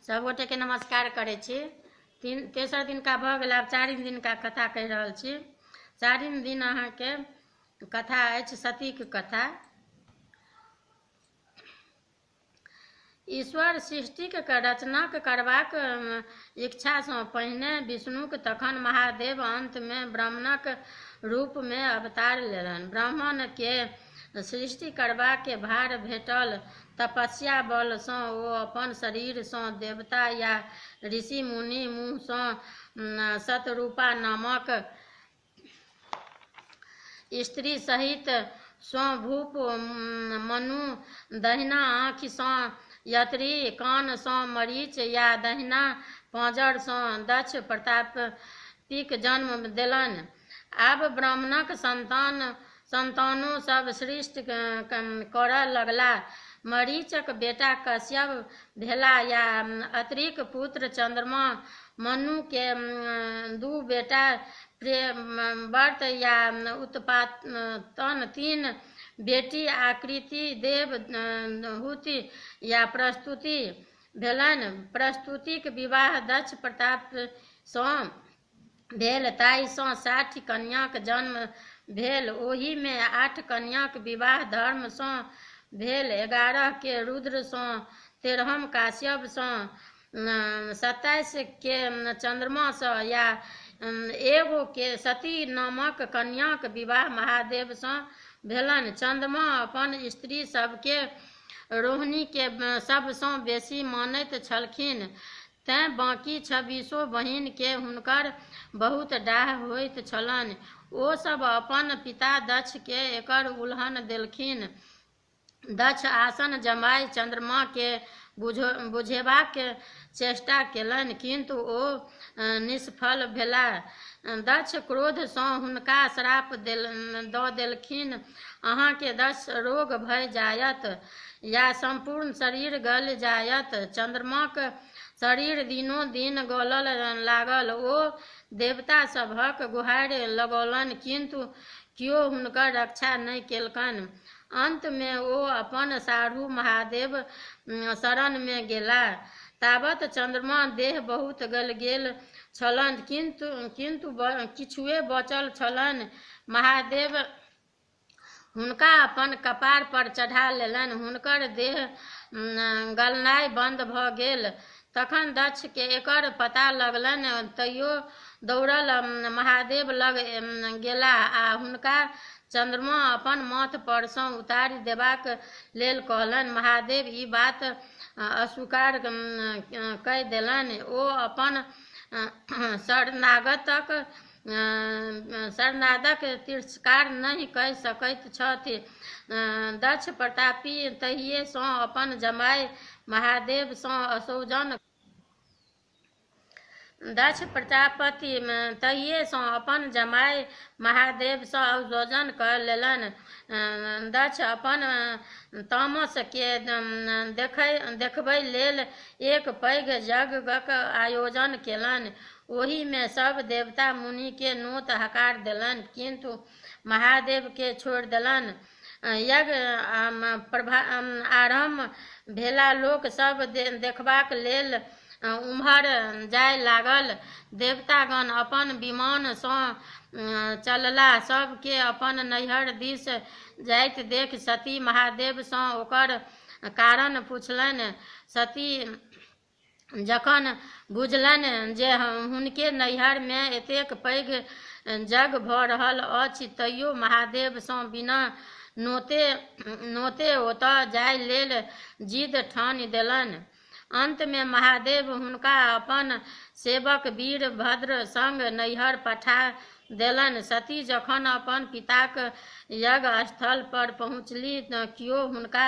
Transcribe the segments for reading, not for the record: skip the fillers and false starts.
सब गोटे के नमस्कार करे छी। तेसर दिन का भऽ गेल, आब चारिम दिन का कथा कहि रहल छी। चारिम दिन अहाँ के कथा अछि सती के कथा। ईश्वर सृष्टिक रचना करबाक इच्छा सँ पहिने विष्णुक तखन महादेव अंत में ब्राह्मणक रूप में अवतार लेलनि। ब्राह्मण के सृष्टि करबा के भार भेटल। तपस्या बल सँ ओ अपन शरीर सँ देवता या ऋषि मुनि मुँह सँ शतरूपा नामक स्त्री सहित स्वभूप मनु, दहिना आँखि सँ यत्री, कान सँ मरीच या दहिना पाँजर सँ दक्ष प्रजापतिक जन्म देलनि। आब ब्राह्मणक संतानो सब सृष्टि करऽ लगला। मरीचक बेटा कश्यप भेला या अत्रिक पुत्र चंद्रमा, मनु के दू बेटा प्रियव्रत या उत्पातन, तीन बेटी आकृति, देवहूति या प्रस्तुति भेलनि। प्रस्तुतिक विवाह दक्ष प्रताप सँ भेल, ताहि सँ 60 कन्याक जन्म भेल। ओहि में 8 कन्याक विवाह धर्म सँ भेल, 11 के रुद्र सँ, 13 काश्यप सँ, 27 के चंद्रमा सँ या एगो के सती नामक कन्याक विवाह महादेव सँ भेलनि। चंद्रमा अपन स्त्री सबके रोहिणी के सब सँ बेसी मानैत छलखिन, तें बाँकी 26 बहिन के हुनकर बहुत डाह होइत छलनि। ओ सब अपन पिता दक्ष के एकर उल्हन देलखिन। दक्ष आसन जमाय चंद्रमा के बुझेबाक चेष्टा केलनि, किंतु ओ निष्फल भेलाह। दक्ष क्रोध सँ हुनका श्राप दऽ देलखिन, अहाँ के 10 रोग भय जायत या संपूर्ण शरीर गल जायत। चंद्रमाक शरीर दिनोदिन गलऽ लागल। ओ देवता सभक गुहारि लगौलनि, किंतु कियो हुनकर रक्षा नहि केलकनि। अंत में ओ अपन साढ़ू महादेव शरण में गेलाह। ताबत चंद्रमा देह बहुत गल गेल छलनि, किंतु किछुए बचल छलनि। महादेव हुनका अपन कपार पर चढ़ा लेलनि, हुनकर देह गलनाइ बंद भऽ गेल। तखन दक्ष के एकर पता लगलनि, तइयो दौड़ल महादेव लग गेलाह आ हुनका चंद्रमा अपन माथ पर सँ उतारि देबाक लेल कहलनि। महादेव ई बात अस्वीकार कय देलनि। ओ अपन शरणागतक तिरस्कार नहि कय सकैत छथि। दक्ष प्रतापी तहिये सँ अपन जमाय महादेव सँ असौजन दक्ष प्रजापति तहिये सँ अपन जमाय महादेव सँ असौजन कऽ लेलनि। दक्ष अपन तामस के देखबै लेल एक पैघ यज्ञक आयोजन केलनि। ओहि में सब देवता मुनि के नोत हकार देलनि, किंतु महादेव के छोड़ि देलनि। यज्ञ आरंभ भेला, लोक सब देखबाक लेल उम्हर जाय लागल। देवतागण अपन विमान सँ चलला, सब के अपन नैहर दिस जाइत देख सती महादेव सँ ओकर कारण पुछलनि। सती जखन बुझलनि जे हुनके नैहर में एतेक पैघ यज्ञ भऽ रहल अछि, तइयो महादेव सँ बिना नोते ओतऽ जाय लेल जिद ठानि देलनि। अंत में महादेव हुनका अपन सेवक वीरभद्र संग नैहर पठा देलनि। सती जखन अपन पिताक यज्ञ स्थल पर पहुँचली, कियो हुनका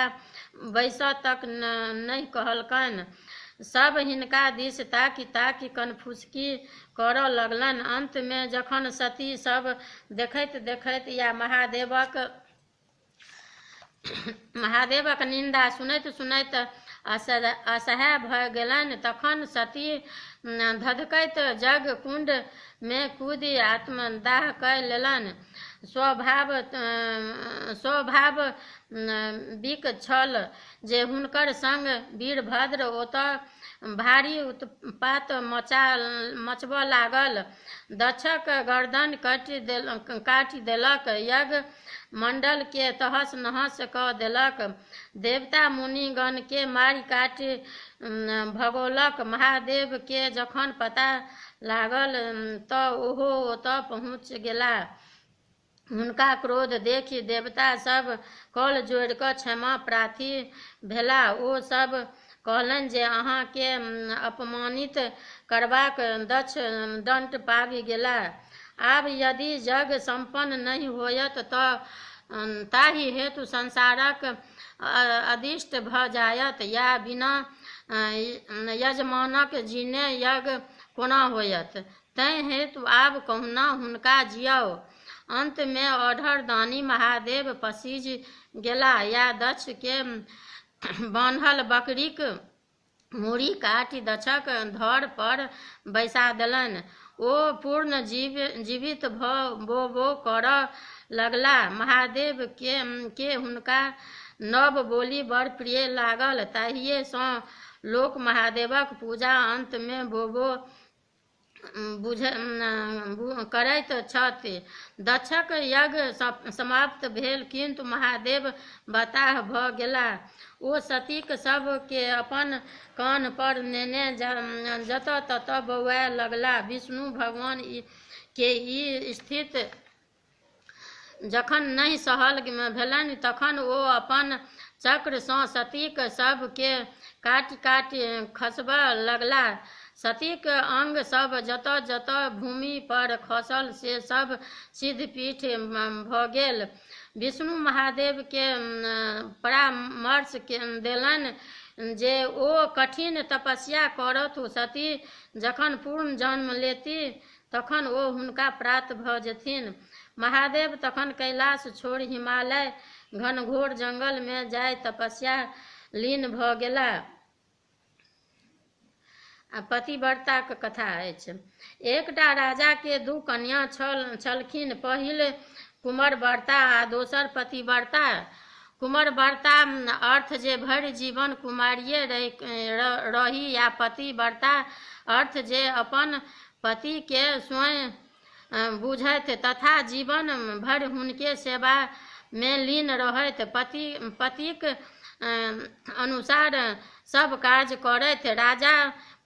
बैसऽ तक नहि कहलकनि। सब हिनका दिस ताकि ताकि कनफुसकी करऽ लगलनि। अंत में जखन सती सब देखैत देखैत या महादेवक निंदा सुनैत सुनैत असहाय भऽ गेलनि, तखन सती धधकैत यज्ञ कुंड में कूदि आत्मदाह कय लेलनि। स्वाभाविक छल जे हुनकर संग वीरभद्र ओतऽ भारी उत्पात मचबऽ लागल। दक्षक गर्दन काटि देलक, यज्ञ मंडल के तहस नहस कऽ देलक, देवता मुनिगण के मारि काटि भगौलक। महादेव के जखन पता लागल तऽ ओहो ओतऽ पहुँच गेला। हुनका क्रोध देखि देवता सब कल जोड़ि कऽ क्षमा प्रार्थी भेला। ओ सब कहलनि जे अहाँ के अपमानित करबाक दक्ष दंड पाबि गेला। आब यदि यज्ञ संपन्न नहि होयत तऽ ताहि हेतु संसारक अदिष्ट भऽ जायत, या बिना यजमानक जीने यज्ञ कोना होयत। तैं हेतु आब कहुना हुनका जियाउ। अंत में ऑर्डर दानी महादेव पसीज गेला, या दक्ष के बान्हल बकरीक मूड़ी काटि दक्षक धड़ पर बैसा देलनि। ओ पूर्ण जीवित बो करऽ लगला। महादेव के हुनका नव बोली बड़ प्रिय लागल, ताहिये सँ लोक महादेवक पूजा अंत में बोबो करैत छथि। दक्षक यज्ञ समाप्त भेल, किंतु महादेव बताह भऽ गेला। ओ सतीक सब के अपन कान पर नेने जतऽ ततऽ बौआए लगला। विष्णु भगवान के ई स्थिति जखन नहि सहल भेलनि तखन ओ अपन चक्र सँ सतीक सब के काटि काटि खसबऽ लगला। सतीक अंग सब जतऽ जतऽ भूमि पर खसल से सब सिद्धपीठ भऽ गेल। विष्णु महादेव के परामर्श देलनि जे ओ कठिन तपस्या करथु। सती जखन पूर्ण जन्म लेती तखन ओ हुनका प्राप्त भऽ जेथिन। महादेव तखन कैलाश छोड़ि हिमालय घनघोर जंगल में जाय तपस्या लीन भऽ गेला। पतिव्रताक कथा अछि। एकटा राजा के दू कन्या छलखिन, पहिल कुंवरव्रता आ दोसर पतिव्रता। कुंवरव्रता अर्थ जे भरि जीवन कुमारिये रही, या पतिव्रता अर्थ जे अपन पति के स्वयं बुझैत तथा जीवन भरि हुनके सेवा में लीन रहैत, पतिक अनुसार सब काज करैत। राजा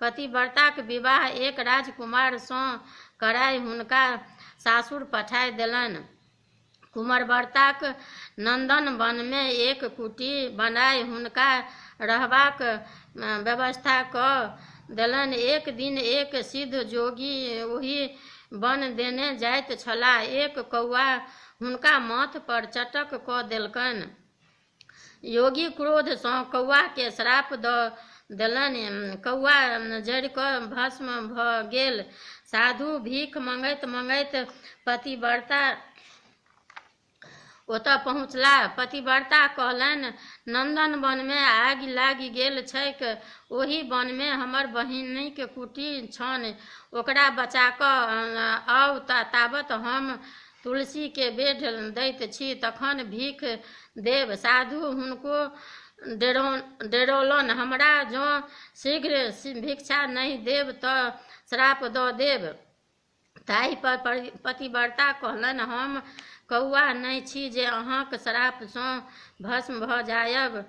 पतिव्रताक विवाह एक राजकुमार सँ कराय हुनका सासुर पठाय देलनि। कुंवरव्रताक नंदन वन में एक कुटी बनाय हुनका रहबाक व्यवस्था कऽ देलनि। एक दिन एक सिद्ध जोगी ओहि वन देने जाइत छलाह। एक कौआ हुनका माथ पर चटक कऽ देलकनि। योगी क्रोध सँ कौआ के श्राप दऽ देलनि। कौआ जरि कऽ भस्म भऽ गेल। साधु भीख मंगैत मंगैत पतिव्रता ओतऽ पहुँचला। पतिव्रता कहलनि, नंदन वन में आगि लागि गेल छैक। ओहि वन में हमर बहिनीक कुटी छनि, ओकरा बचा कऽ आउ, ताबत हम तुलसी के बेढ़ दैत छी, तखन भीख देब। साधु हुनको डेरौलनि, हमरा जँ शीघ्र भिक्षा नहि देब तऽ श्राप दऽ देब। ताहि पर पतिव्रता कहलनि, हम कौआ नहि छी जे अहाँक श्राप सँ भस्म भऽ जायब।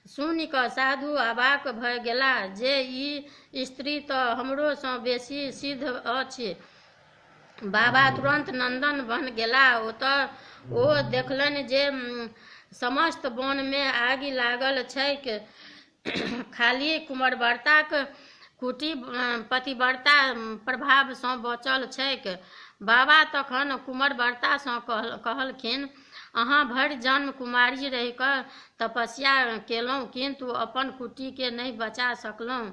सुनि कऽ साधु अवाक भऽ गेला जे ई स्त्री तऽ हमरो सँ बेसी सिद्ध अछि। बाबा तुरंत नंदन वन गेला। ओतऽ ओ देखलनि जे समस्त वन में आगि लागल छैक, खाली कुंवरव्रताक कुटी पतिव्रता प्रभाव सँ बचल छैक। बाबा तखन कुंवरव्रता सँ कहलखिन, अहाँ भरि जन्म कुमारी रहि कऽ तपस्या केलहुँ, किंतु अपन कुटी के नहि बचा सकलहुँ।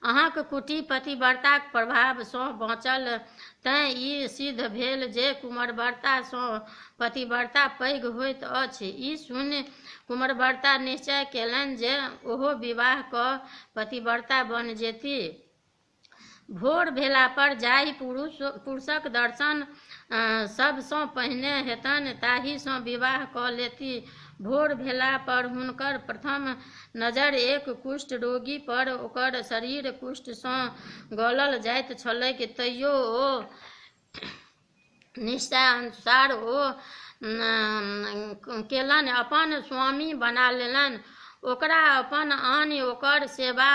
अहाँक कुटी पतिव्रताक प्रभाव सँ बाँचल, तैं ई सिद्ध भेल जे कुंवरव्रता सँ पतिव्रता पैघ होइत अछि। ई सुनि कुंवरव्रता निश्चय केलनि जे ओहो विवाह कऽ पतिव्रता बनि जेती। भोर भेला पर जाहि पुरुषक दर्शन सबसँ पहिने हेतनि ताहि सँ विवाह कऽ लेती। भोर भेला पर हुनकर प्रथम नजर एक कुष्ठ रोगी पर ओकर शरीर कुष्ठ सँ गलल जाइत छलैक, तैयो ओ निश्चय अनुसार ओ केलनि, अपन स्वामी बना लेलनि। ओकरा अपन आनि ओकर सेवा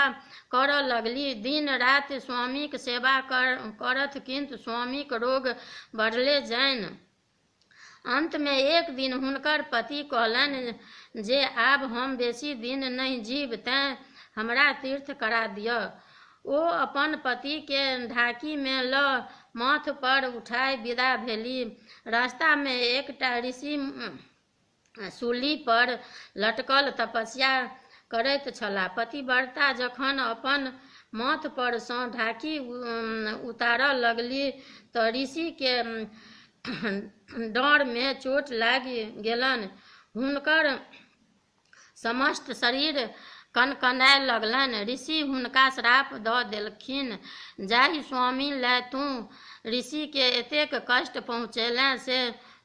करऽ लगली। दिन राति स्वामीक सेवा करथ, किंतु स्वामीक रोग बढ़ले जानि। अंत में एक दिन हुनकर पति कहलनि जे आब हम बेसी दिन नहीं जीब, तें हमरा तीर्थ करा दिअ। ओ अपन पति के ढाकी में लऽ माथ पर उठाय विदा भेली। रास्ता में एकटा ऋषि सूली पर लटकल तपस्या करैत छलाह। पतिव्रता जखन अपन माथ पर सँ ढाकी उतारऽ लगली तऽ ऋषि के डाँड़ में चोट लागि गेलनि। हुनकर समस्त शरीर कनकनाय लगलनि। ऋषि हुनका श्राप दऽ देलखिन, जाहि स्वामी लए तू ऋषि के एतेक कष्ट पहुँचेलें से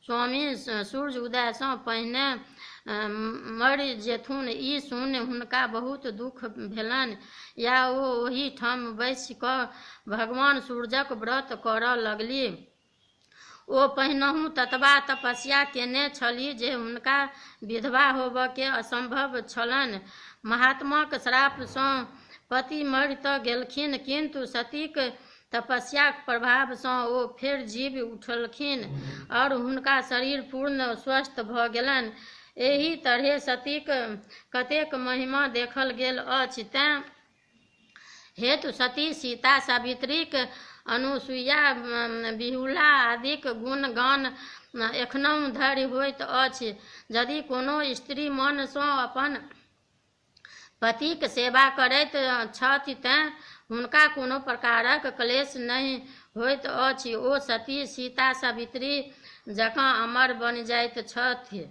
स्वामी सूर्य उदय सँ पहिने मरि जेथुन। ई सुनि हुनका बहुत दुख भेलनि, या ओ ओही ठाम बैसि कऽ भगवान सूर्यक व्रत करऽ लगली। ओ पहिनहु ततबा तपस्या केने छली जे हुनका विधवा होबऽ के असंभव छलनि। महात्माक श्राप सँ पति मरि तऽ गेलखिन, किंतु सतीक तपस्याक प्रभाव सँ ओ फेर जीव उठलखिन और हुनका शरीर पूर्ण स्वस्थ भऽ गेलनि। एही तरहे सतीक कतेक महिमा देखल गेल अछि। तें हेतु सती सीता, सावित्रीक, अनुसुईया, बिहुला आदिक गुणगान एखनहु धरि होइत अछि। यदि कोनो स्त्री मन सँ अपन पतिक सेवा करैत छथि तें हुनका कोनो प्रकारक क्लेश नहि होइत अछि। ओ सती, सीता, सावित्री जकाँ अमर बनि जाइत छथि।